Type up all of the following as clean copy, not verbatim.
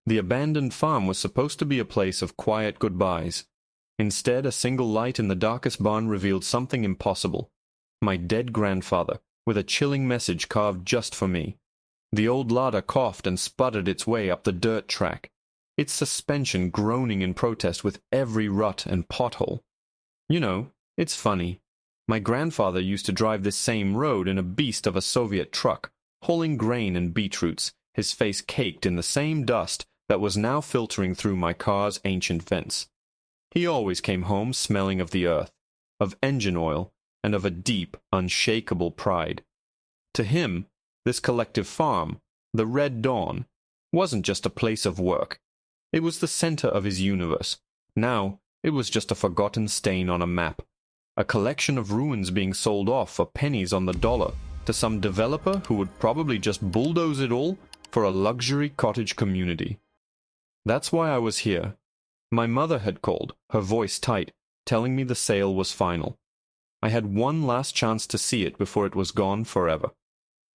The abandoned farm was supposed to be a place of quiet goodbyes. Instead, a single light in the darkest barn revealed something impossible. My dead grandfather, with a chilling message carved just for me. The old larder coughed and sputtered its way up the dirt track, its suspension groaning in protest with every rut and pothole. You know, it's funny. My grandfather used to drive this same road in a beast of a Soviet truck, hauling grain and beetroots, his face caked in the same dust that was now filtering through my car's ancient vents. He always came home smelling of the earth, of engine oil, and of a deep, unshakable pride. To him, this collective farm, the Red Dawn, wasn't just a place of work. It was the center of his universe. Now, it was just a forgotten stain on a map, a collection of ruins being sold off for pennies on the dollar to some developer who would probably just bulldoze it all for a luxury cottage community. That's why I was here. My mother had called, her voice tight, telling me the sale was final. I had one last chance to see it before it was gone forever.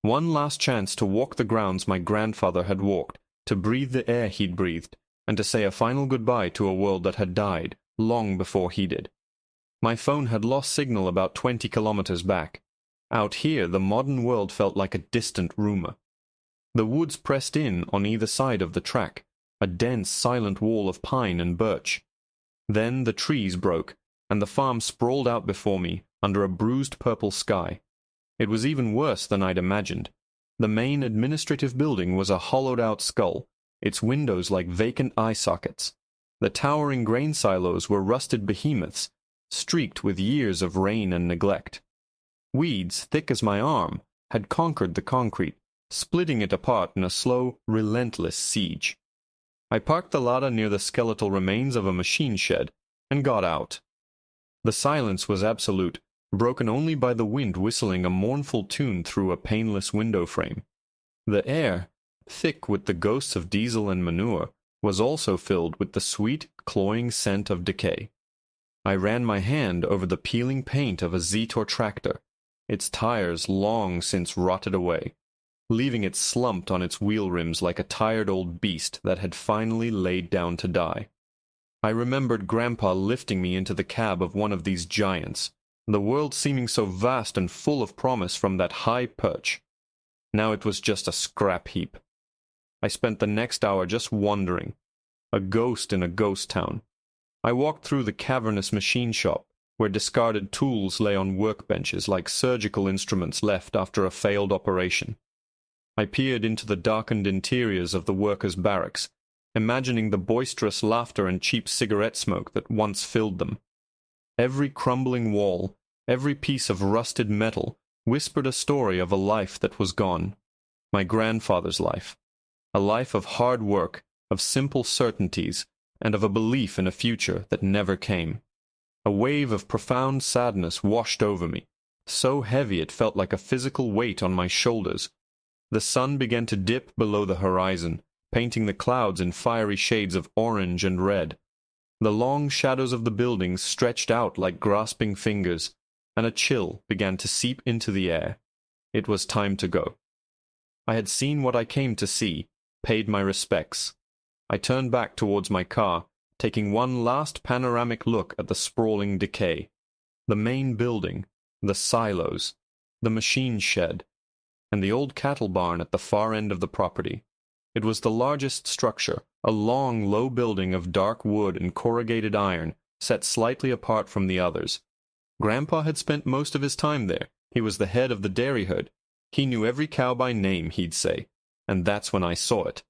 One last chance to walk the grounds my grandfather had walked, to breathe the air he'd breathed, and to say a final goodbye to a world that had died long before he did. My phone had lost signal about 20 kilometers back. Out here, the modern world felt like a distant rumor. The woods pressed in on either side of the track, a dense, silent wall of pine and birch. Then the trees broke, and the farm sprawled out before me under a bruised purple sky. It was even worse than I'd imagined. The main administrative building was a hollowed-out skull, its windows like vacant eye sockets. The towering grain silos were rusted behemoths, streaked with years of rain and neglect. Weeds, thick as my arm, had conquered the concrete, splitting it apart in a slow, relentless siege. I parked the Lada near the skeletal remains of a machine shed and got out. The silence was absolute, broken only by the wind whistling a mournful tune through a paneless window frame. The air, thick with the ghosts of diesel and manure, was also filled with the sweet, cloying scent of decay. I ran my hand over the peeling paint of a Zetor tractor, its tires long since rotted away, leaving it slumped on its wheel rims like a tired old beast that had finally laid down to die. I remembered Grandpa lifting me into the cab of one of these giants, the world seeming so vast and full of promise from that high perch. Now it was just a scrap heap. I spent the next hour just wandering, a ghost in a ghost town. I walked through the cavernous machine shop, where discarded tools lay on workbenches like surgical instruments left after a failed operation. I peered into the darkened interiors of the workers' barracks, imagining the boisterous laughter and cheap cigarette smoke that once filled them. Every crumbling wall, every piece of rusted metal, whispered a story of a life that was gone. My grandfather's life. A life of hard work, of simple certainties, and of a belief in a future that never came. A wave of profound sadness washed over me, so heavy it felt like a physical weight on my shoulders. The sun began to dip below the horizon, painting the clouds in fiery shades of orange and red. The long shadows of the buildings stretched out like grasping fingers, and a chill began to seep into the air. It was time to go. I had seen what I came to see, paid my respects. I turned back towards my car, taking one last panoramic look at the sprawling decay. The main building, the silos, the machine shed, and the old cattle barn at the far end of the property. It was the largest structure, a long, low building of dark wood and corrugated iron, set slightly apart from the others. Grandpa had spent most of his time there. He was the head of the dairy herd. He knew every cow by name, he'd say, and that's when I saw it.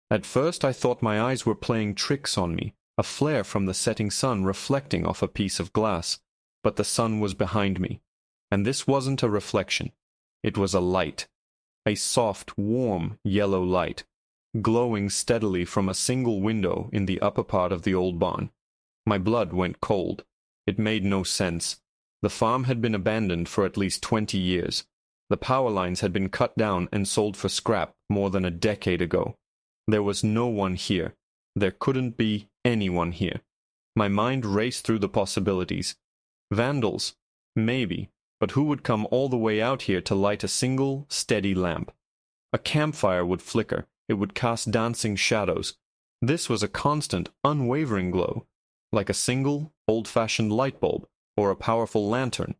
At first I thought my eyes were playing tricks on me, a flare from the setting sun reflecting off a piece of glass, but the sun was behind me, and this wasn't a reflection. It was a light, a soft, warm, yellow light, glowing steadily from a single window in the upper part of the old barn. My blood went cold. It made no sense. The farm had been abandoned for at least 20 years. The power lines had been cut down and sold for scrap more than a decade ago. There was no one here. There couldn't be anyone here. My mind raced through the possibilities. Vandals? Maybe. But who would come all the way out here to light a single, steady lamp? A campfire would flicker. It would cast dancing shadows, This was a constant, unwavering glow, like a single, old-fashioned light bulb or a powerful lantern.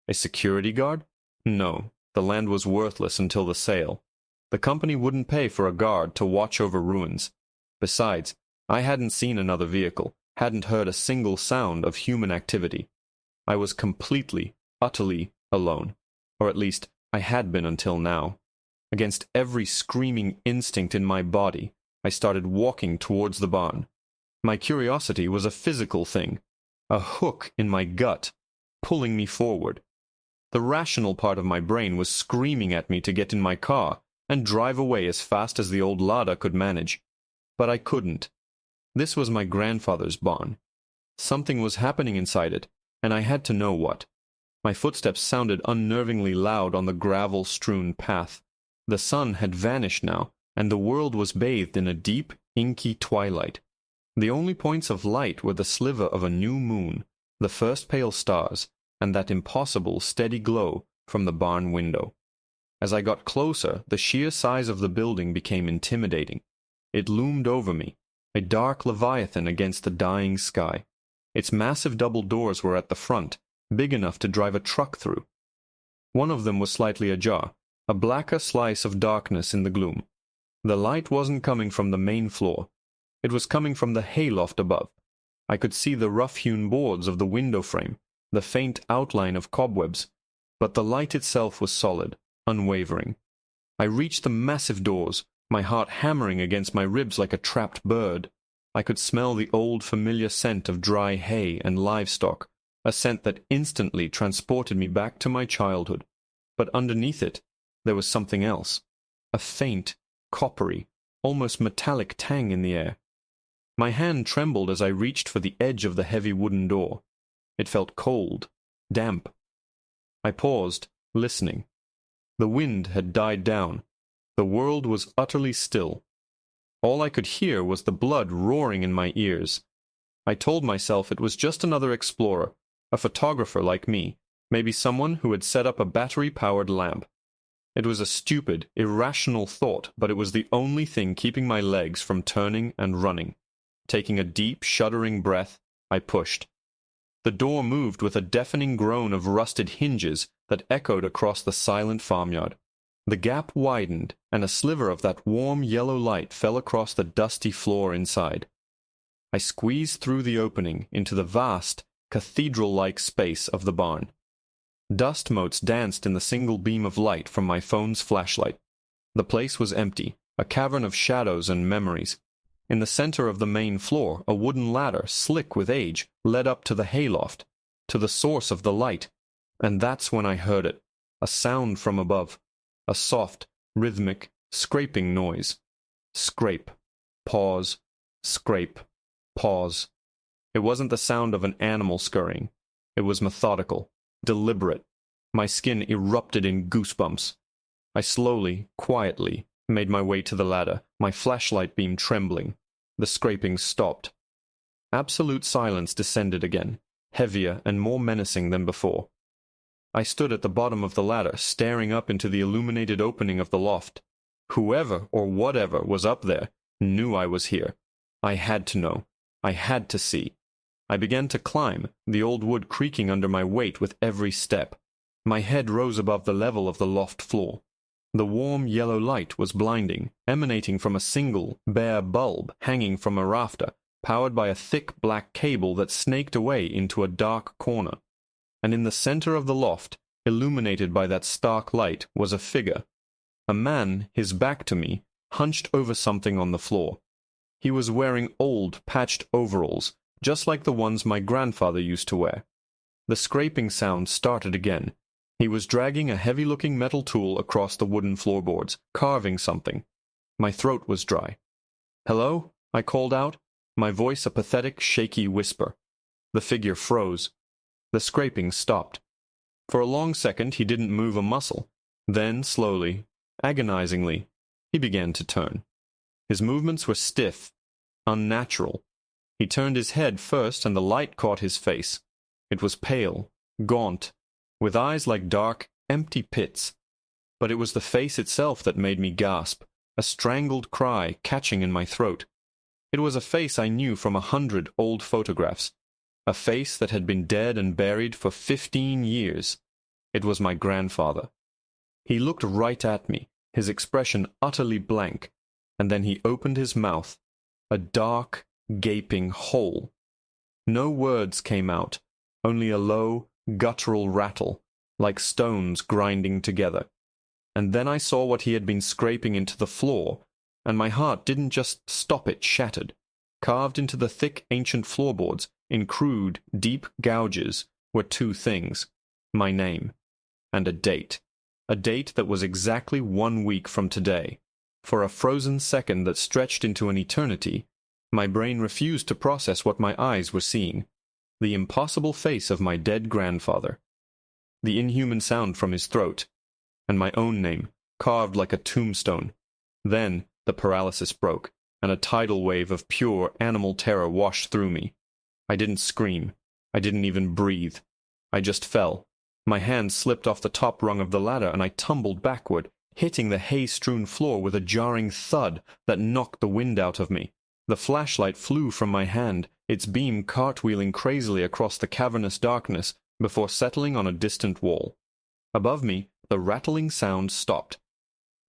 A security guard? No, the land was worthless until the sale. The company wouldn't pay for a guard to watch over ruins. Besides, I hadn't seen another vehicle, hadn't heard a single sound of human activity. I was completely, utterly alone, or at least I had been until now. Against every screaming instinct in my body, I started walking towards the barn. My curiosity was a physical thing, a hook in my gut, pulling me forward. The rational part of my brain was screaming at me to get in my car and drive away as fast as the old Lada could manage. But I couldn't. This was my grandfather's barn. Something was happening inside it, and I had to know what. My footsteps sounded unnervingly loud on the gravel-strewn path. The sun had vanished now, and the world was bathed in a deep, inky twilight. The only points of light were the sliver of a new moon, the first pale stars, and that impossible steady glow from the barn window. As I got closer, the sheer size of the building became intimidating. It loomed over me, a dark leviathan against the dying sky. Its massive double doors were at the front, big enough to drive a truck through. One of them was slightly ajar, a blacker slice of darkness in the gloom. The light wasn't coming from the main floor. It was coming from the hayloft above. I could see the rough-hewn boards of the window frame, the faint outline of cobwebs, but the light itself was solid, unwavering. I reached the massive doors, my heart hammering against my ribs like a trapped bird. I could smell the old familiar scent of dry hay and livestock, a scent that instantly transported me back to my childhood. But underneath it, there was something else, a faint, coppery, almost metallic tang in the air. My hand trembled as I reached for the edge of the heavy wooden door. It felt cold, damp. I paused, listening. The wind had died down. The world was utterly still. All I could hear was the blood roaring in my ears. I told myself it was just another explorer, a photographer like me, maybe someone who had set up a battery-powered lamp. It was a stupid, irrational thought, but it was the only thing keeping my legs from turning and running. Taking a deep, shuddering breath, I pushed. The door moved with a deafening groan of rusted hinges that echoed across the silent farmyard. The gap widened, and a sliver of that warm yellow light fell across the dusty floor inside. I squeezed through the opening into the vast, cathedral-like space of the barn. Dust motes danced in the single beam of light from my phone's flashlight. The place was empty, a cavern of shadows and memories. In the center of the main floor, a wooden ladder, slick with age, led up to the hayloft, to the source of the light. And that's when I heard it, a sound from above, a soft, rhythmic, scraping noise. Scrape, pause, scrape, pause. It wasn't the sound of an animal scurrying. It was methodical, deliberate. My skin erupted in goosebumps. I slowly, quietly, made my way to the ladder, my flashlight beam trembling. The scraping stopped. Absolute silence descended again, heavier and more menacing than before. I stood at the bottom of the ladder, staring up into the illuminated opening of the loft. Whoever or whatever was up there knew I was here. I had to know. I had to see. I began to climb, the old wood creaking under my weight with every step. My head rose above the level of the loft floor. The warm yellow light was blinding, emanating from a single, bare bulb hanging from a rafter, powered by a thick black cable that snaked away into a dark corner. And in the center of the loft, illuminated by that stark light, was a figure. A man, his back to me, hunched over something on the floor. He was wearing old, patched overalls, just like the ones my grandfather used to wear. The scraping sound started again. He was dragging a heavy-looking metal tool across the wooden floorboards, carving something. My throat was dry. "Hello?" I called out, my voice a pathetic, shaky whisper. The figure froze. The scraping stopped. For a long second he didn't move a muscle. Then, slowly, agonizingly, he began to turn. His movements were stiff, unnatural. He turned his head first, and the light caught his face. It was pale, gaunt, with eyes like dark, empty pits. But it was the face itself that made me gasp, a strangled cry catching in my throat. It was a face I knew from 100 old photographs. A face that had been dead and buried for 15 years. It was my grandfather. He looked right at me, his expression utterly blank, and then he opened his mouth, a dark, gaping hole. No words came out, only a low, guttural rattle, like stones grinding together. And then I saw what he had been scraping into the floor, and my heart didn't just stop it shattered. Carved into the thick ancient floorboards, in crude, deep gouges, were two things: my name, and a date that was exactly 1 week from today. For a frozen second that stretched into an eternity, my brain refused to process what my eyes were seeing. The impossible face of my dead grandfather. The inhuman sound from his throat. And my own name, carved like a tombstone. Then the paralysis broke, and a tidal wave of pure animal terror washed through me. I didn't scream. I didn't even breathe. I just fell. My hand slipped off the top rung of the ladder, and I tumbled backward, hitting the hay-strewn floor with a jarring thud that knocked the wind out of me. The flashlight flew from my hand, its beam cartwheeling crazily across the cavernous darkness before settling on a distant wall. Above me, the rattling sound stopped.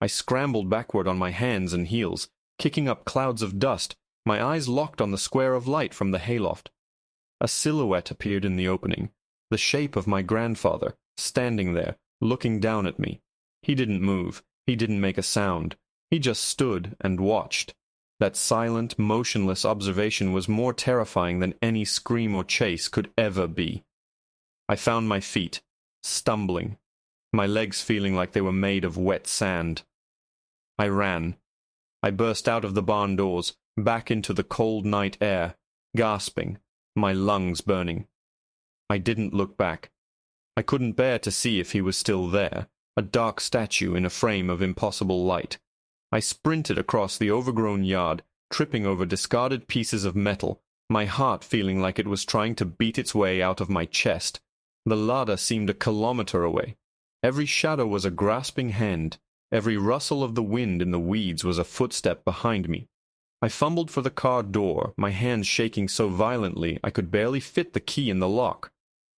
I scrambled backward on my hands and heels, kicking up clouds of dust, my eyes locked on the square of light from the hayloft. A silhouette appeared in the opening, the shape of my grandfather, standing there, looking down at me. He didn't move, he didn't make a sound, he just stood and watched. That silent, motionless observation was more terrifying than any scream or chase could ever be. I found my feet, stumbling, my legs feeling like they were made of wet sand. I ran. I burst out of the barn doors, back into the cold night air, gasping, my lungs burning. I didn't look back. I couldn't bear to see if he was still there, a dark statue in a frame of impossible light. I sprinted across the overgrown yard, tripping over discarded pieces of metal, my heart feeling like it was trying to beat its way out of my chest. The larder seemed a kilometer away. Every shadow was a grasping hand. Every rustle of the wind in the weeds was a footstep behind me. I fumbled for the car door, my hands shaking so violently I could barely fit the key in the lock.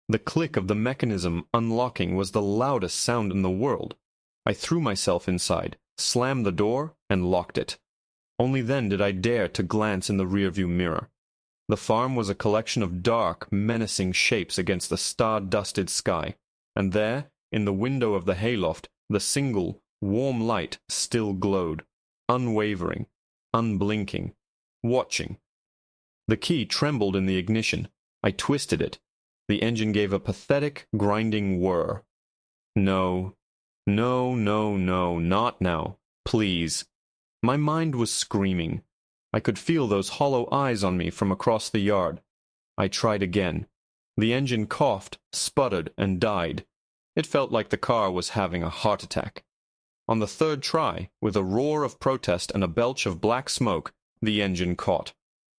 The click of the mechanism unlocking was the loudest sound in the world. I threw myself inside, slammed the door, and locked it. Only then did I dare to glance in the rearview mirror. The farm was a collection of dark, menacing shapes against the star-dusted sky, and there, in the window of the hayloft, the single, warm light still glowed, unwavering, unblinking, watching. The key trembled in the ignition. I twisted it. The engine gave a pathetic, grinding whir. No, no, no, no, not now. Please. My mind was screaming. I could feel those hollow eyes on me from across the yard. I tried again. The engine coughed, sputtered, and died. It felt like the car was having a heart attack. On the third try, with a roar of protest and a belch of black smoke, the engine caught.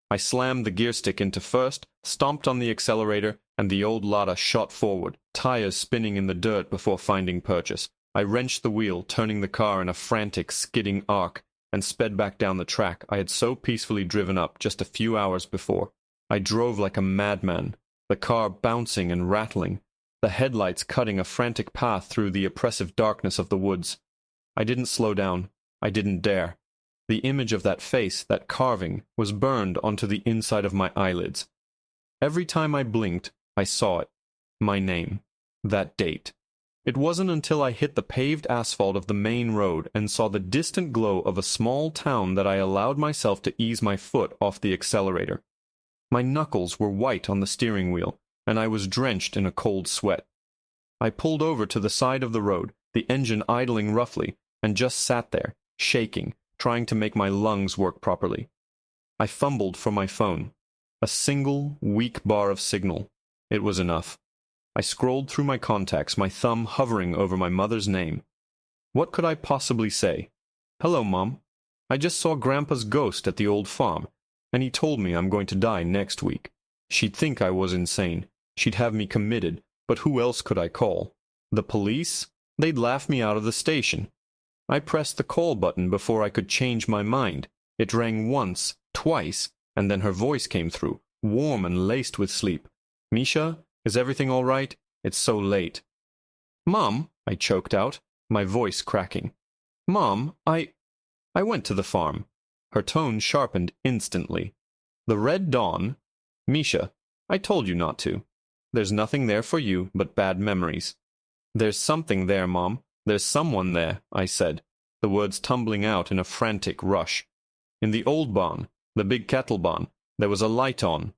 I slammed the gear stick into first, stomped on the accelerator, and the old Lada shot forward, tires spinning in the dirt before finding purchase. I wrenched the wheel, turning the car in a frantic, skidding arc, and sped back down the track I had so peacefully driven up just a few hours before. I drove like a madman, the car bouncing and rattling, the headlights cutting a frantic path through the oppressive darkness of the woods. I didn't slow down. I didn't dare. The image of that face, that carving, was burned onto the inside of my eyelids. Every time I blinked, I saw it. My name. That date. It wasn't until I hit the paved asphalt of the main road and saw the distant glow of a small town that I allowed myself to ease my foot off the accelerator. My knuckles were white on the steering wheel, and I was drenched in a cold sweat. I pulled over to the side of the road, the engine idling roughly, and just sat there, shaking, trying to make my lungs work properly. I fumbled for my phone. A single, weak bar of signal. It was enough. I scrolled through my contacts, my thumb hovering over my mother's name. What could I possibly say? "Hello, Mom. I just saw Grandpa's ghost at the old farm, and he told me I'm going to die next week." She'd think I was insane. She'd have me committed, but who else could I call? The police? They'd laugh me out of the station. I pressed the call button before I could change my mind. It rang once, twice, and then her voice came through, warm and laced with sleep. "Misha, is everything all right? It's so late." "Mom," I choked out, my voice cracking. "Mom, I went to the farm." Her tone sharpened instantly. "The Red Dawn? Misha, I told you not to. There's nothing there for you but bad memories." "There's something there, Mom. There's someone there," I said, the words tumbling out in a frantic rush. "In the old barn, the big cattle barn, there was a light on."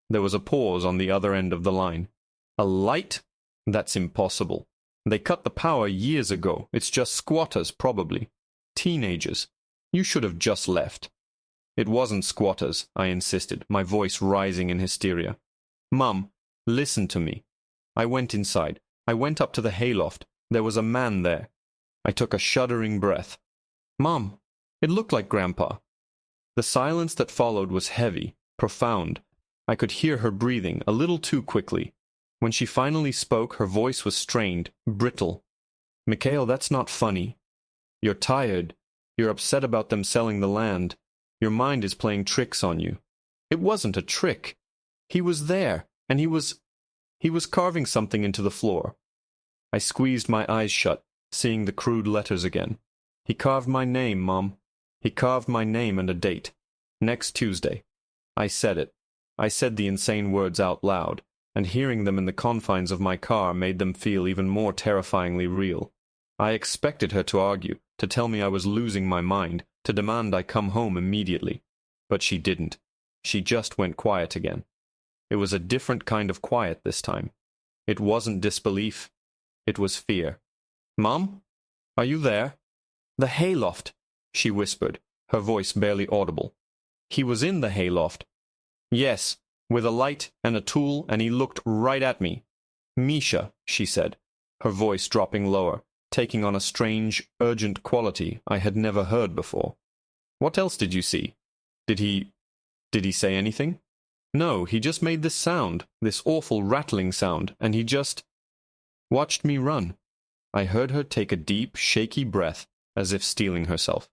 There was a pause on the other end of the line. "A light? That's impossible. They cut the power years ago. It's just squatters, probably. Teenagers. You should have just left." "It wasn't squatters," I insisted, my voice rising in hysteria. "Mum, listen to me. I went inside. I went up to the hayloft. There was a man there." I took a shuddering breath. "Mom, it looked like Grandpa." The silence that followed was heavy, profound. I could hear her breathing a little too quickly. When she finally spoke, her voice was strained, brittle. "Mikhail, that's not funny. You're tired. You're upset about them selling the land. Your mind is playing tricks on you." "It wasn't a trick. He was there, and he was carving something into the floor." I squeezed my eyes shut, seeing the crude letters again. "He carved my name, Mom. He carved my name and a date. Next Tuesday." I said it. I said the insane words out loud, and hearing them in the confines of my car made them feel even more terrifyingly real. I expected her to argue, to tell me I was losing my mind, to demand I come home immediately. But she didn't. She just went quiet again. It was a different kind of quiet this time. It wasn't disbelief. It was fear. "Mom? Are you there?" "The hayloft," she whispered, her voice barely audible. "He was in the hayloft." "Yes, with a light and a tool, and he looked right at me." "Misha," she said, her voice dropping lower, taking on a strange, urgent quality I had never heard before. "What else did you see? Did he say anything?" "No, he just made this sound, this awful rattling sound, and he just watched me run." I heard her take a deep, shaky breath, as if steeling herself.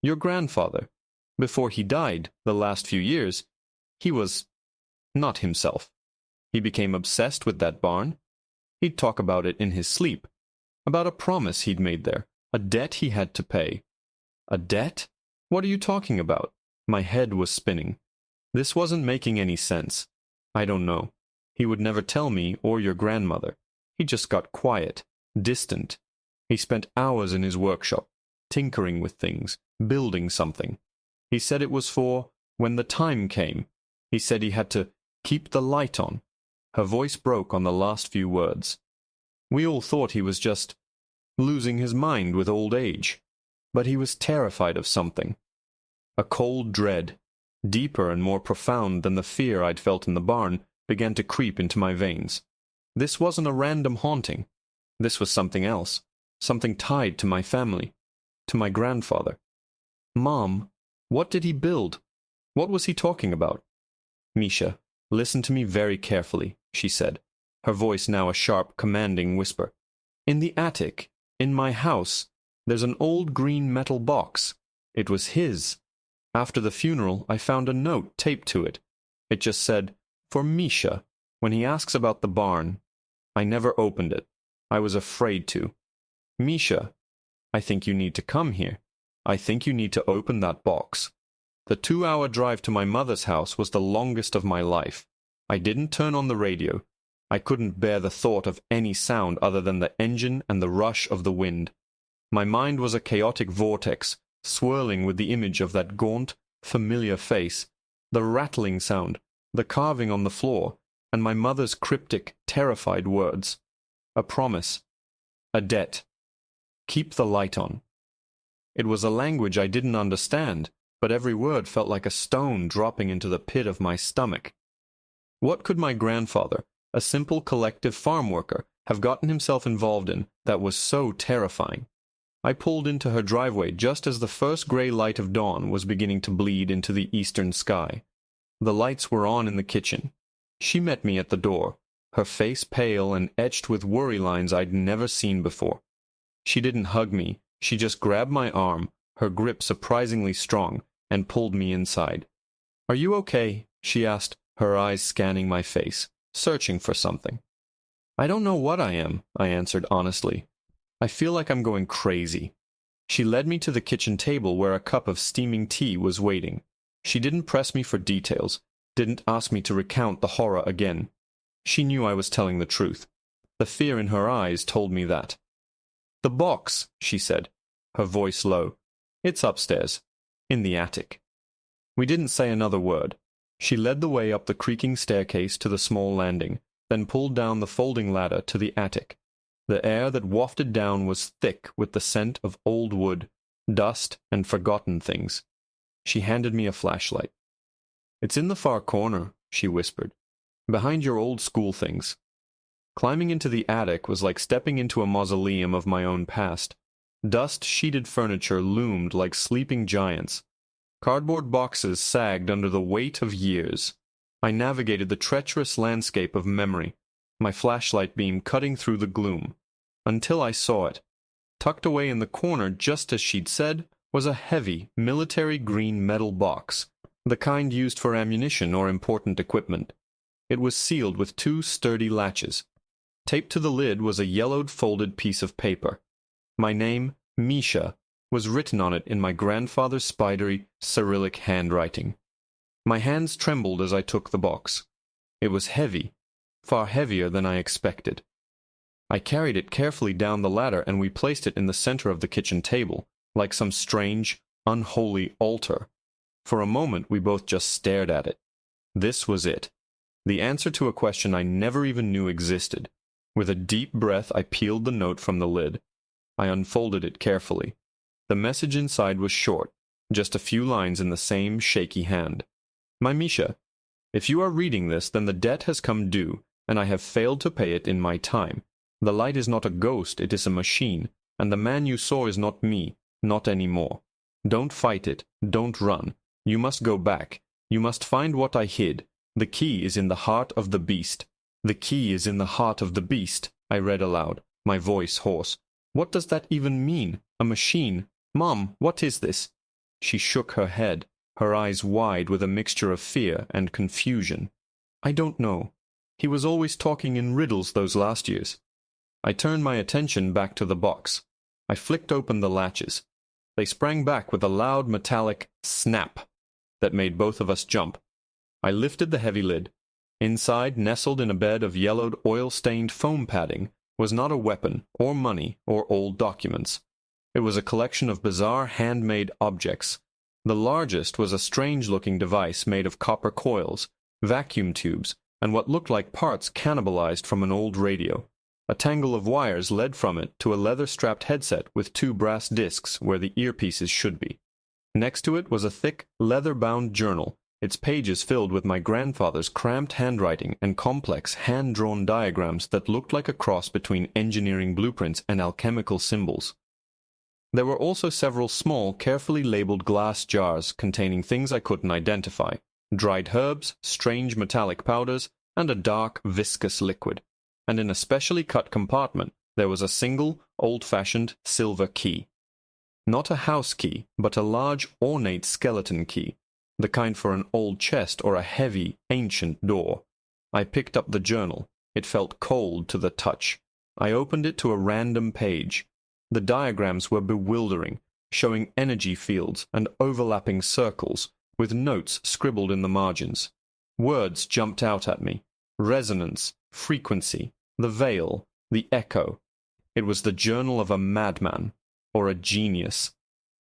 "Your grandfather, before he died, the last few years, he was not himself. He became obsessed with that barn. He'd talk about it in his sleep, about a promise he'd made there, a debt he had to pay." "A debt? What are you talking about?" My head was spinning. This wasn't making any sense. "I don't know. He would never tell me or your grandmother. He just got quiet, distant. He spent hours in his workshop, tinkering with things, building something. He said it was for when the time came. He said he had to keep the light on." Her voice broke on the last few words. "We all thought he was just losing his mind with old age. But he was terrified of something. A cold dread, deeper and more profound than the fear I'd felt in the barn, began to creep into my veins. This wasn't a random haunting. This was something else, something tied to my family, to my grandfather. "Mom, what did he build? What was he talking about?" "Misha, listen to me very carefully," she said, her voice now a sharp, commanding whisper. "In the attic, in my house, there's an old green metal box. It was his. After the funeral, I found a note taped to it. It just said, 'For Misha,' when he asks about the barn. I never opened it. I was afraid to. Misha, I think you need to come here. I think you need to open that box." The 2-hour drive to my mother's house was the longest of my life. I didn't turn on the radio. I couldn't bear the thought of any sound other than the engine and the rush of the wind. My mind was a chaotic vortex, swirling with the image of that gaunt, familiar face, the rattling sound, the carving on the floor, and my mother's cryptic, terrified words. A promise. A debt. Keep the light on. It was a language I didn't understand, but every word felt like a stone dropping into the pit of my stomach. What could my grandfather, a simple collective farm worker, have gotten himself involved in that was so terrifying? I pulled into her driveway just as the first gray light of dawn was beginning to bleed into the eastern sky. The lights were on in the kitchen. She met me at the door, her face pale and etched with worry lines I'd never seen before. She didn't hug me, she just grabbed my arm, her grip surprisingly strong, and pulled me inside. "Are you okay?" she asked, her eyes scanning my face, searching for something. "I don't know what I am," I answered honestly. "I feel like I'm going crazy." She led me to the kitchen table where a cup of steaming tea was waiting. She didn't press me for details, didn't ask me to recount the horror again. She knew I was telling the truth. The fear in her eyes told me that. "The box," she said, her voice low. "It's upstairs, in the attic." We didn't say another word. She led the way up the creaking staircase to the small landing, then pulled down the folding ladder to the attic. The air that wafted down was thick with the scent of old wood, dust, and forgotten things. She handed me a flashlight. "It's in the far corner," she whispered, "behind your old school things." Climbing into the attic was like stepping into a mausoleum of my own past. Dust-sheeted furniture loomed like sleeping giants. Cardboard boxes sagged under the weight of years. I navigated the treacherous landscape of memory, my flashlight beam cutting through the gloom, until I saw it. Tucked away in the corner, just as she'd said, was a heavy, military green metal box, the kind used for ammunition or important equipment. It was sealed with two sturdy latches. Taped to the lid was a yellowed folded piece of paper. My name, Misha, was written on it in my grandfather's spidery, Cyrillic handwriting. My hands trembled as I took the box. It was heavy, far heavier than I expected. I carried it carefully down the ladder and we placed it in the center of the kitchen table, like some strange, unholy altar. For a moment we both just stared at it. This was it. The answer to a question I never even knew existed. With a deep breath I peeled the note from the lid. I unfolded it carefully. The message inside was short, just a few lines in the same shaky hand. "My Misha, if you are reading this, then the debt has come due, and I have failed to pay it in my time. The light is not a ghost, it is a machine, and the man you saw is not me, not anymore. Don't fight it, don't run. You must go back. You must find what I hid. The key is in the heart of the beast. The key is in the heart of the beast," I read aloud, my voice hoarse. "What does that even mean? A machine? Mom, what is this?" She shook her head, her eyes wide with a mixture of fear and confusion. "I don't know. He was always talking in riddles those last years." I turned my attention back to the box. I flicked open the latches. They sprang back with a loud metallic snap that made both of us jump. I lifted the heavy lid. Inside, nestled in a bed of yellowed, oil-stained foam padding, was not a weapon, or money, or old documents. It was a collection of bizarre handmade objects. The largest was a strange-looking device made of copper coils, vacuum tubes, and what looked like parts cannibalized from an old radio. A tangle of wires led from it to a leather-strapped headset with two brass discs where the earpieces should be. Next to it was a thick, leather-bound journal, its pages filled with my grandfather's cramped handwriting and complex hand-drawn diagrams that looked like a cross between engineering blueprints and alchemical symbols. There were also several small, carefully labeled glass jars containing things I couldn't identify, dried herbs, strange metallic powders, and a dark, viscous liquid. And in a specially cut compartment there was a single, old-fashioned silver key. Not a house key, but a large, ornate skeleton key, the kind for an old chest or a heavy, ancient door. I picked up the journal. It felt cold to the touch. I opened it to a random page. The diagrams were bewildering, showing energy fields and overlapping circles, with notes scribbled in the margins. Words jumped out at me. Resonance, frequency, the veil, the echo. It was the journal of a madman, or a genius.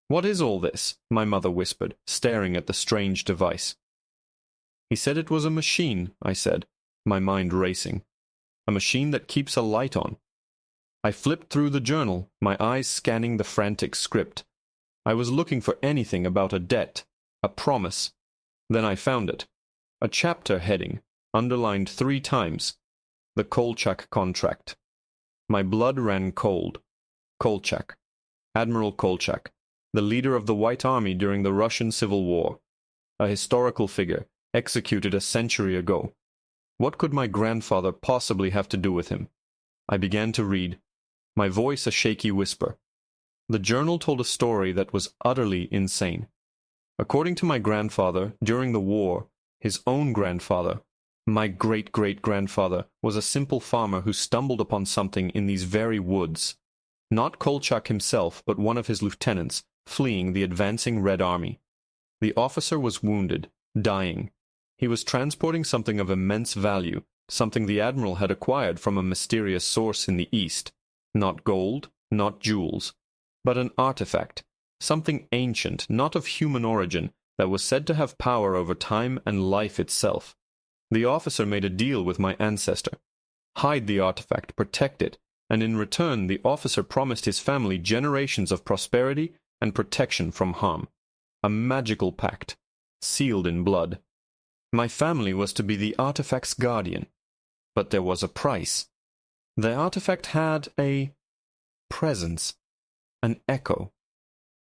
"What is all this?" my mother whispered, staring at the strange device. "He said it was a machine," I said, my mind racing. "A machine that keeps a light on." I flipped through the journal, my eyes scanning the frantic script. I was looking for anything about a debt, a promise. Then I found it. A chapter heading, underlined 3 times. The Kolchak contract. My blood ran cold. Kolchak. Admiral Kolchak, the leader of the White Army during the Russian Civil War. A historical figure, executed a century ago. What could my grandfather possibly have to do with him? I began to read, my voice a shaky whisper. The journal told a story that was utterly insane. According to my grandfather, during the war, his own grandfather, my great-great-grandfather, was a simple farmer who stumbled upon something in these very woods. Not Kolchak himself, but one of his lieutenants, fleeing the advancing Red Army. The officer was wounded, dying. He was transporting something of immense value, something the admiral had acquired from a mysterious source in the east. Not gold, not jewels, but an artifact, something ancient, not of human origin, that was said to have power over time and life itself. The officer made a deal with my ancestor. Hide the artifact, protect it, and in return the officer promised his family generations of prosperity and protection from harm. A magical pact, sealed in blood. My family was to be the artifact's guardian. But there was a price. The artifact had a presence, an echo.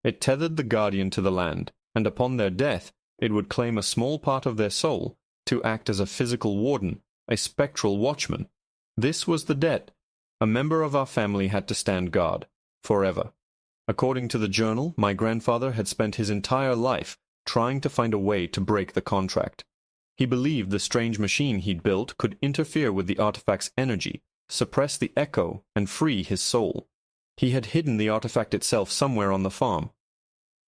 It tethered the guardian to the land, and upon their death it would claim a small part of their soul to act as a physical warden, a spectral watchman. This was the debt. A member of our family had to stand guard, forever. According to the journal, my grandfather had spent his entire life trying to find a way to break the contract. He believed the strange machine he'd built could interfere with the artifact's energy, suppress the echo, and free his soul. He had hidden the artifact itself somewhere on the farm.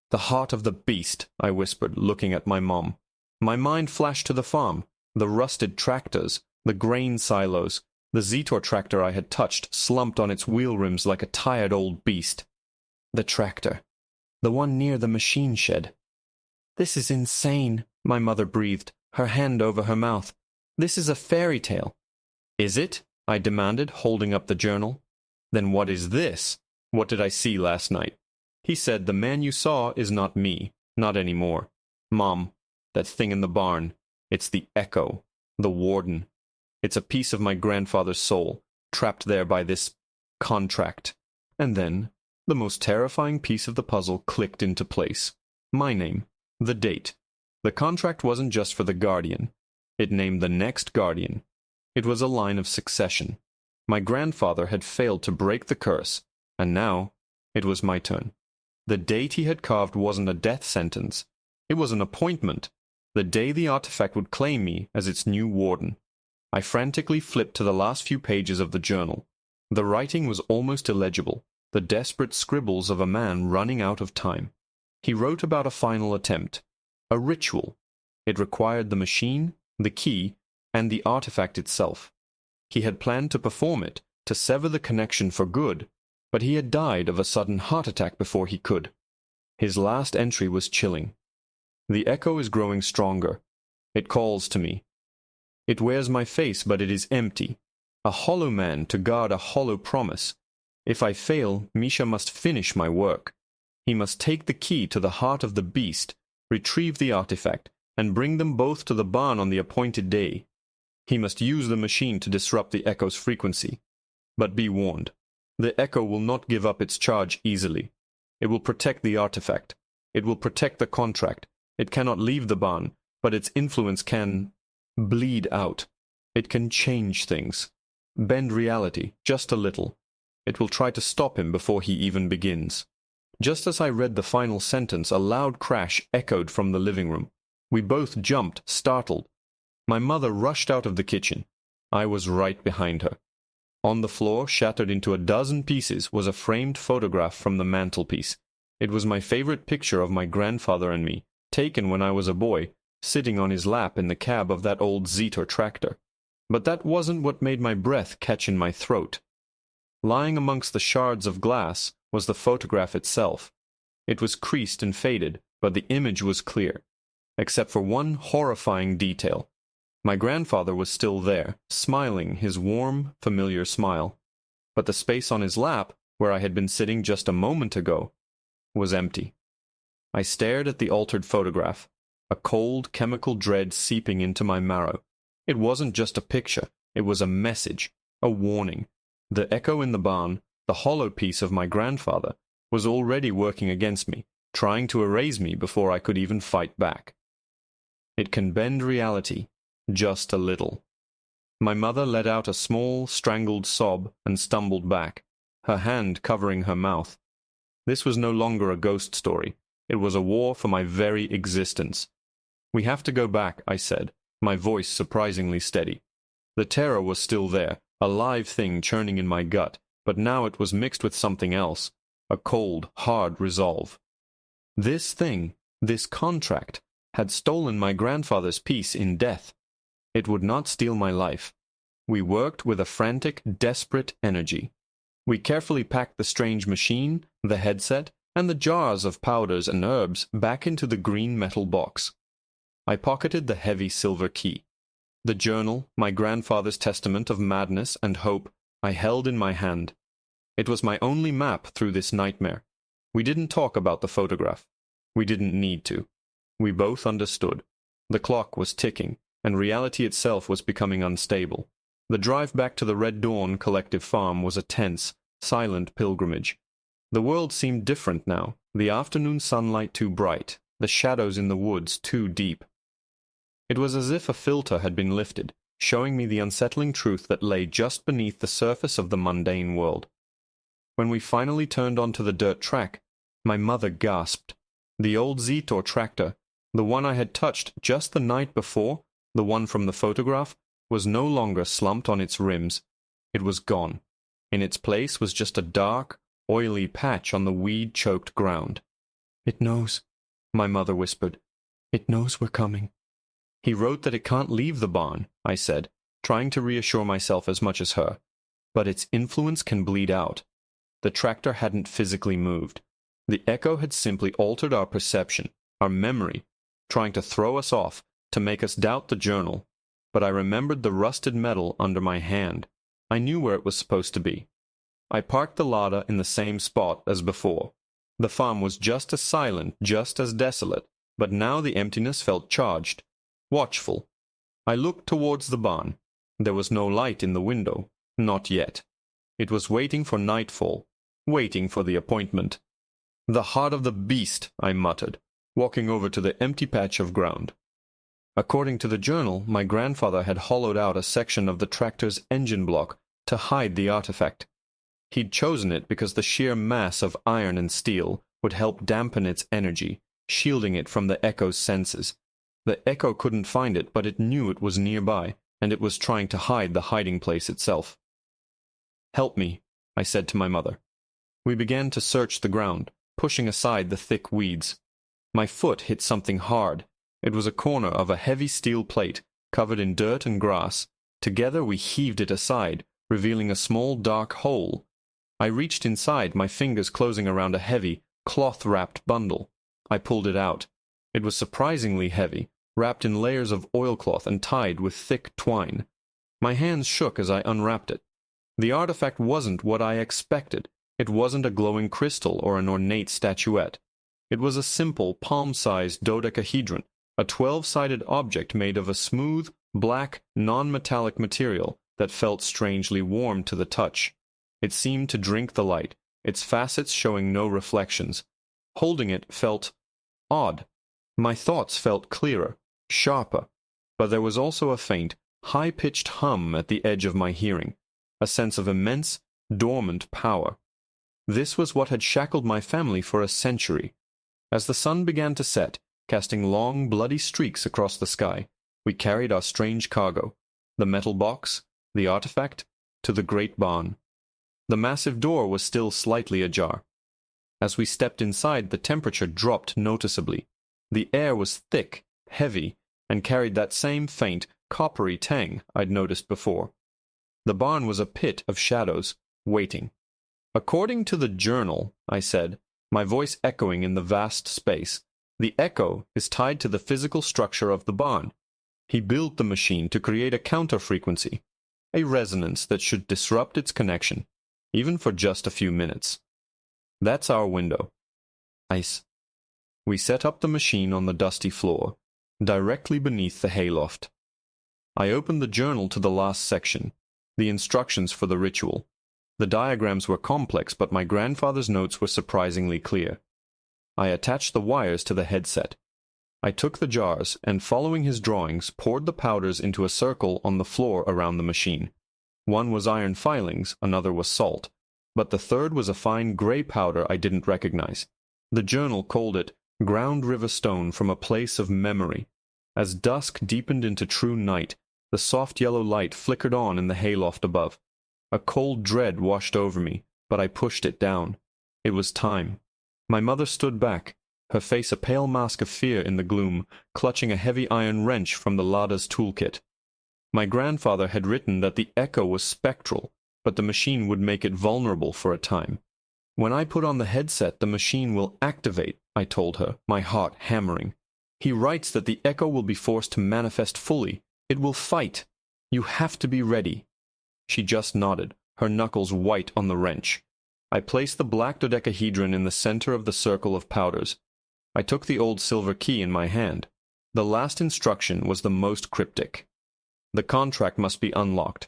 "The heart of the beast," I whispered, looking at my mom. My mind flashed to the farm, the rusted tractors, the grain silos. The Zetor tractor I had touched slumped on its wheel rims like a tired old beast. The tractor. The one near the machine shed. "This is insane," my mother breathed, her hand over her mouth. "This is a fairy tale." "Is it?" I demanded, holding up the journal. "Then what is this? What did I see last night?" He said, "The man you saw is not me, not anymore. Mom, that thing in the barn, it's the echo, the warden. It's a piece of my grandfather's soul, trapped there by this contract." And then, the most terrifying piece of the puzzle clicked into place. My name, the date. The contract wasn't just for the guardian. It named the next guardian. It was a line of succession. My grandfather had failed to break the curse, and now it was my turn. The date he had carved wasn't a death sentence. It was an appointment, the day the artifact would claim me as its new warden. I frantically flipped to the last few pages of the journal. The writing was almost illegible, the desperate scribbles of a man running out of time. He wrote about a final attempt, a ritual. It required the machine, the key, and the artifact itself. He had planned to perform it, to sever the connection for good, but he had died of a sudden heart attack before he could. His last entry was chilling. The echo is growing stronger. It calls to me. It wears my face, but it is empty. A hollow man to guard a hollow promise. If I fail, Misha must finish my work. He must take the key to the heart of the beast, retrieve the artifact, and bring them both to the barn on the appointed day. He must use the machine to disrupt the echo's frequency. But be warned, the echo will not give up its charge easily. It will protect the artifact. It will protect the contract. It cannot leave the barn, but its influence can bleed out. It can change things, bend reality just a little. It will try to stop him before he even begins. Just as I read the final sentence, a loud crash echoed from the living room. We both jumped, startled. My mother rushed out of the kitchen. I was right behind her. On the floor, shattered into a dozen pieces, was a framed photograph from the mantelpiece. It was my favorite picture of my grandfather and me, taken when I was a boy, sitting on his lap in the cab of that old Zetor tractor. But that wasn't what made my breath catch in my throat. Lying amongst the shards of glass was the photograph itself. It was creased and faded, but the image was clear, except for one horrifying detail. My grandfather was still there, smiling his warm, familiar smile. But the space on his lap, where I had been sitting just a moment ago, was empty. I stared at the altered photograph, a cold, chemical dread seeping into my marrow. It wasn't just a picture, it was a message, a warning. The echo in the barn, the hollow piece of my grandfather, was already working against me, trying to erase me before I could even fight back. It can bend reality, just a little. My mother let out a small, strangled sob and stumbled back, her hand covering her mouth. This was no longer a ghost story. It was a war for my very existence. "We have to go back," I said, my voice surprisingly steady. The terror was still there, a live thing churning in my gut, but now it was mixed with something else, a cold, hard resolve. This thing, this contract, had stolen my grandfather's peace in death. It would not steal my life. We worked with a frantic, desperate energy. We carefully packed the strange machine, the headset, and the jars of powders and herbs back into the green metal box. I pocketed the heavy silver key. The journal, my grandfather's testament of madness and hope, I held in my hand. It was my only map through this nightmare. We didn't talk about the photograph. We didn't need to. We both understood. The clock was ticking, and reality itself was becoming unstable. The drive back to the Red Dawn collective farm was a tense, silent pilgrimage. The world seemed different now, the afternoon sunlight too bright, the shadows in the woods too deep. It was as if a filter had been lifted, showing me the unsettling truth that lay just beneath the surface of the mundane world. When we finally turned onto the dirt track, my mother gasped. The old Zetor tractor, the one I had touched just the night before, the one from the photograph, was no longer slumped on its rims. It was gone. In its place was just a dark, oily patch on the weed-choked ground. "It knows," my mother whispered. "It knows we're coming." "He wrote that it can't leave the barn," I said, trying to reassure myself as much as her. "But its influence can bleed out." The tractor hadn't physically moved. The echo had simply altered our perception, our memory, trying to throw us off, to make us doubt the journal. But I remembered the rusted metal under my hand. I knew where it was supposed to be. I parked the Lada in the same spot as before. The farm was just as silent, just as desolate, but now the emptiness felt charged, watchful. I looked towards the barn. There was no light in the window, not yet. It was waiting for nightfall, waiting for the appointment. "The heart of the beast," I muttered, walking over to the empty patch of ground. According to the journal, my grandfather had hollowed out a section of the tractor's engine block to hide the artifact. He'd chosen it because the sheer mass of iron and steel would help dampen its energy, shielding it from the echo's senses. The echo couldn't find it, but it knew it was nearby, and it was trying to hide the hiding place itself. "Help me," I said to my mother. We began to search the ground, pushing aside the thick weeds. My foot hit something hard. It was a corner of a heavy steel plate, covered in dirt and grass. Together we heaved it aside, revealing a small dark hole. I reached inside, my fingers closing around a heavy, cloth-wrapped bundle. I pulled it out. It was surprisingly heavy, wrapped in layers of oilcloth and tied with thick twine. My hands shook as I unwrapped it. The artifact wasn't what I expected. It wasn't a glowing crystal or an ornate statuette. It was a simple, palm-sized dodecahedron, a 12-sided object made of a smooth, black, non-metallic material that felt strangely warm to the touch. It seemed to drink the light, its facets showing no reflections. Holding it felt odd. My thoughts felt clearer, sharper, but there was also a faint, high-pitched hum at the edge of my hearing, a sense of immense, dormant power. This was what had shackled my family for a century. As the sun began to set, casting long, bloody streaks across the sky, we carried our strange cargo, the metal box, the artifact, to the great barn. The massive door was still slightly ajar. As we stepped inside, the temperature dropped noticeably. The air was thick, heavy, and carried that same faint, coppery tang I'd noticed before. The barn was a pit of shadows, waiting. "According to the journal," I said, my voice echoing in the vast space, "the echo is tied to the physical structure of the barn. He built the machine to create a counter-frequency, a resonance that should disrupt its connection, even for just a few minutes. That's our window." Ice. We set up the machine on the dusty floor, directly beneath the hayloft. I opened the journal to the last section, the instructions for the ritual. The diagrams were complex, but my grandfather's notes were surprisingly clear. I attached the wires to the headset. I took the jars, and following his drawings, poured the powders into a circle on the floor around the machine. One was iron filings, another was salt, but the third was a fine gray powder I didn't recognize. The journal called it ground river stone from a place of memory. As dusk deepened into true night, the soft yellow light flickered on in the hayloft above. A cold dread washed over me, but I pushed it down. It was time. My mother stood back, her face a pale mask of fear in the gloom, clutching a heavy iron wrench from the Lada's toolkit. My grandfather had written that the echo was spectral, but the machine would make it vulnerable for a time. When I put on the headset, the machine will activate, I told her, my heart hammering. He writes that the echo will be forced to manifest fully. It will fight. You have to be ready. She just nodded, her knuckles white on the wrench. I placed the black dodecahedron in the center of the circle of powders. I took the old silver key in my hand. The last instruction was the most cryptic. The contract must be unlocked.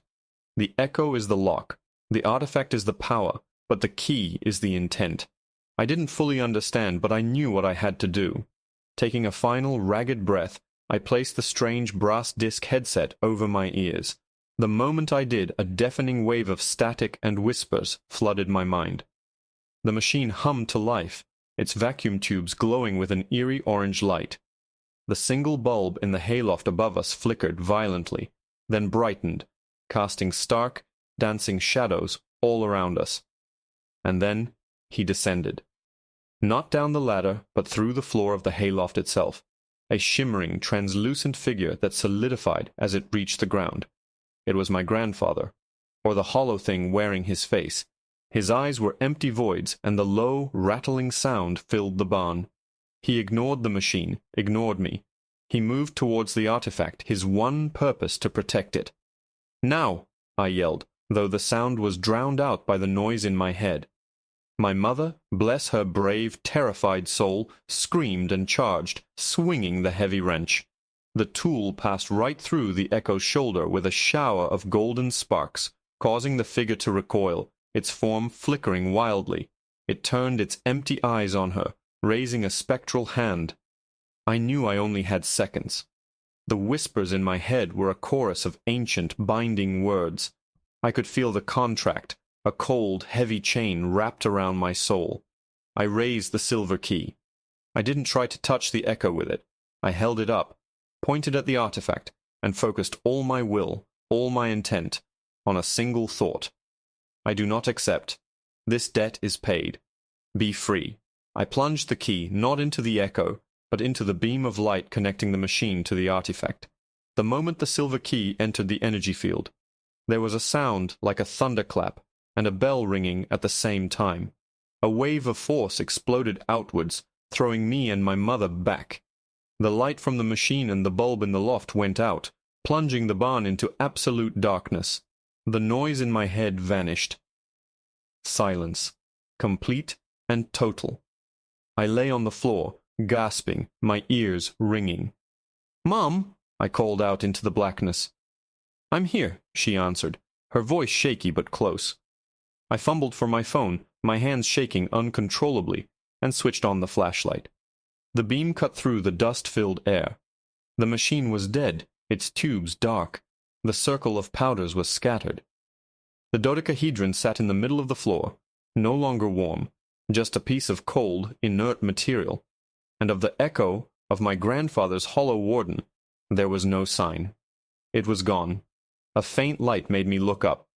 The echo is the lock, the artifact is the power, but the key is the intent. I didn't fully understand, but I knew what I had to do. Taking a final, ragged breath, I placed the strange brass disc headset over my ears. The moment I did, a deafening wave of static and whispers flooded my mind. The machine hummed to life, its vacuum tubes glowing with an eerie orange light. The single bulb in the hayloft above us flickered violently, then brightened, casting stark, dancing shadows all around us. And then he descended. Not down the ladder, but through the floor of the hayloft itself, a shimmering, translucent figure that solidified as it reached the ground. It was my grandfather, or the hollow thing wearing his face. His eyes were empty voids, and the low, rattling sound filled the barn. He ignored the machine, ignored me. He moved towards the artifact, his one purpose to protect it. "Now!" I yelled, though the sound was drowned out by the noise in my head. My mother, bless her brave, terrified soul, screamed and charged, swinging the heavy wrench. The tool passed right through the echo's shoulder with a shower of golden sparks, causing the figure to recoil, its form flickering wildly. It turned its empty eyes on her, raising a spectral hand. I knew I only had seconds. The whispers in my head were a chorus of ancient, binding words. I could feel the contract, a cold, heavy chain wrapped around my soul. I raised the silver key. I didn't try to touch the echo with it. I held it up, pointed at the artifact, and focused all my will, all my intent, on a single thought. I do not accept. This debt is paid. Be free. I plunged the key not into the echo, but into the beam of light connecting the machine to the artifact. The moment the silver key entered the energy field, there was a sound like a thunderclap, and a bell ringing at the same time. A wave of force exploded outwards, throwing me and my mother back. The light from the machine and the bulb in the loft went out, plunging the barn into absolute darkness. The noise in my head vanished. Silence, complete and total. I lay on the floor, gasping, my ears ringing. "Mom!" I called out into the blackness. "I'm here," she answered, her voice shaky but close. I fumbled for my phone, my hands shaking uncontrollably, and switched on the flashlight. The beam cut through the dust-filled air. The machine was dead, its tubes dark. The circle of powders was scattered. The dodecahedron sat in the middle of the floor, no longer warm, just a piece of cold, inert material. And of the echo of my grandfather's hollow warden, there was no sign. It was gone. A faint light made me look up.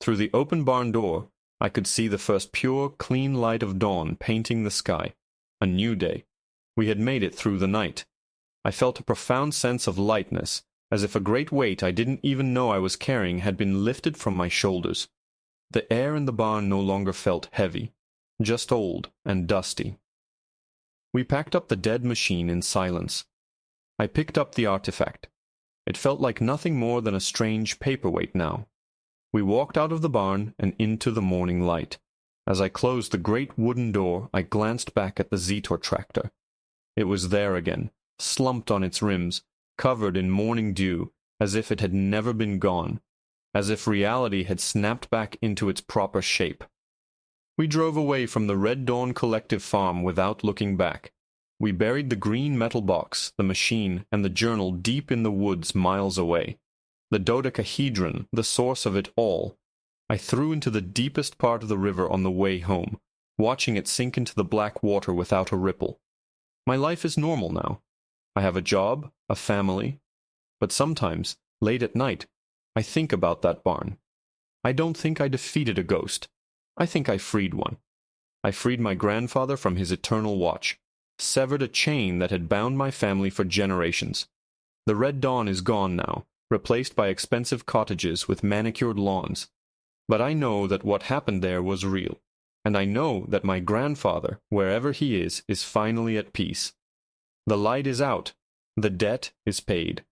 Through the open barn door, I could see the first pure, clean light of dawn painting the sky. A new day. We had made it through the night. I felt a profound sense of lightness, as if a great weight I didn't even know I was carrying had been lifted from my shoulders. The air in the barn no longer felt heavy, just old and dusty. We packed up the dead machine in silence. I picked up the artifact. It felt like nothing more than a strange paperweight now. We walked out of the barn and into the morning light. As I closed the great wooden door, I glanced back at the Zetor tractor. It was there again, slumped on its rims, covered in morning dew, as if it had never been gone, as if reality had snapped back into its proper shape. We drove away from the Red Dawn Collective Farm without looking back. We buried the green metal box, the machine, and the journal deep in the woods miles away. The dodecahedron, the source of it all, I threw into the deepest part of the river on the way home, watching it sink into the black water without a ripple. My life is normal now. I have a job, a family, but sometimes, late at night, I think about that barn. I don't think I defeated a ghost. I think I freed one. I freed my grandfather from his eternal watch, severed a chain that had bound my family for generations. The Red Dawn is gone now, replaced by expensive cottages with manicured lawns. But I know that what happened there was real, and I know that my grandfather, wherever he is finally at peace. The light is out. The debt is paid.